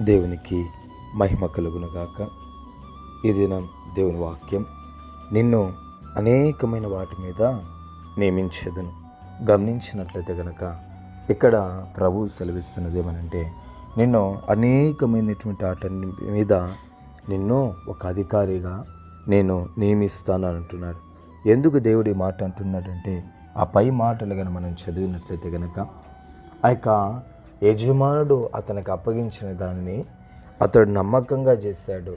దేవునికి మహిమ కలుగునుగాక. ఈ దినం దేవుని వాక్యం, నిన్ను అనేకమైన వాటి మీద నియమించేదను. గమనించినట్లయితే కనుక ఇక్కడ ప్రభువు సెలవిస్తున్నది ఏమనంటే, నిన్ను అనేకమైనటువంటి వాటి మీద నిన్ను ఒక అధికారిగా నేను నియమిస్తాను అంటున్నాడు. ఎందుకు దేవుడి మాట అంటున్నాడంటే, ఆ పై మాటలు కనుక మనం చదివినట్లయితే కనుక ఆ యొక్క యజమానుడు అతనికి అప్పగించిన దాన్ని అతడు నమ్మకంగా చేశాడు.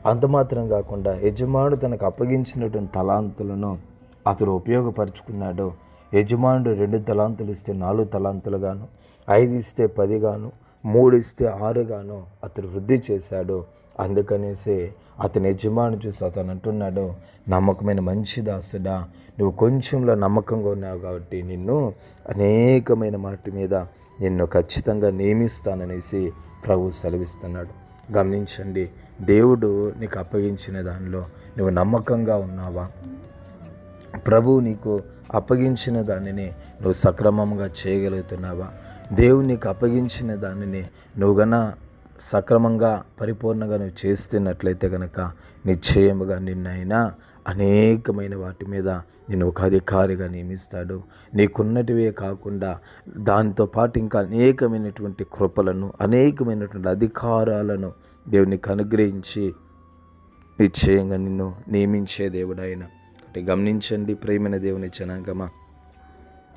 అంత మాత్రం కాకుండా యజమానుడు తనకు అప్పగించినటువంటి తలాంతులను అతడు ఉపయోగపరుచుకున్నాడు. యజమానుడు 2 తలాంతులు ఇస్తే 4 తలాంతులు గాను, 5 ఇస్తే 10 గాను, 3 ఇస్తే 6 గాను అతడు వృద్ధి చేశాడు. అందుకనేసి అతని యజమాని చూసి అతను అంటున్నాడు, నమ్మకమైన మంచి దాసుడా, నువ్వు కొంచెంలో నమ్మకంగా ఉన్నావు కాబట్టి నిన్ను అనేకమైన వాటి మీద నిన్ను ఖచ్చితంగా నియమిస్తాననేసి ప్రభు సెలవిస్తున్నాడు. గమనించండి, దేవుడు నీకు అప్పగించిన దానిలో నువ్వు నమ్మకంగా ఉన్నావా? ప్రభు నీకు అప్పగించిన దానిని నువ్వు సక్రమంగా చేయగలుగుతున్నావా? దేవుడు నీకు అప్పగించిన దానిని నువ్వు సక్రమంగా పరిపూర్ణంగా నువ్వు చేస్తున్నట్లయితే కనుక నిశ్చయముగా నిన్నైనా అనేకమైన వాటి మీద నేను ఒక అధికారిగా నియమిస్తాడు. నీకున్నటివే కాకుండా దాంతో పాటు ఇంకా అనేకమైనటువంటి కృపలను, అనేకమైనటువంటి అధికారాలను దేవునికి అనుగ్రహించి నిశ్చయంగా నిన్ను నియమించే దేవుడు ఆయన. అంటే గమనించండి ప్రియమైన దేవుని జనాంగమా,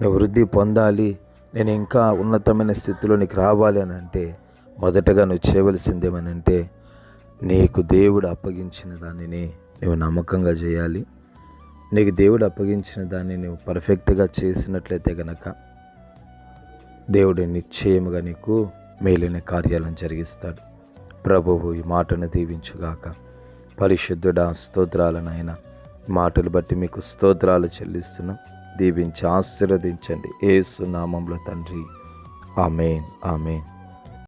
నువ్వు వృద్ధి పొందాలి, నేను ఇంకా ఉన్నతమైన స్థితిలో నీకు రావాలి అని అంటే మొదటగా నువ్వు చేయవలసిందేమనంటే, నీకు దేవుడు అప్పగించిన దానిని నువ్వు నమ్మకంగా చేయాలి. నీకు దేవుడు అప్పగించిన దాన్ని నువ్వు పర్ఫెక్ట్గా చేసినట్లయితే కనుక దేవుడు నిశ్చయముగా నీకు మేలైన కార్యాలను జరిగిస్తాడు. ప్రభువు ఈ మాటను దీవించుగాక. పరిశుద్ధుడా, స్తోత్రాలనైనా మాటలు బట్టి మీకు స్తోత్రాలు చెల్లిస్తున్నాం. దీవించి ఆశీర్వదించండి యేసు నామములో తండ్రి. ఆమేన్, ఆమేన్.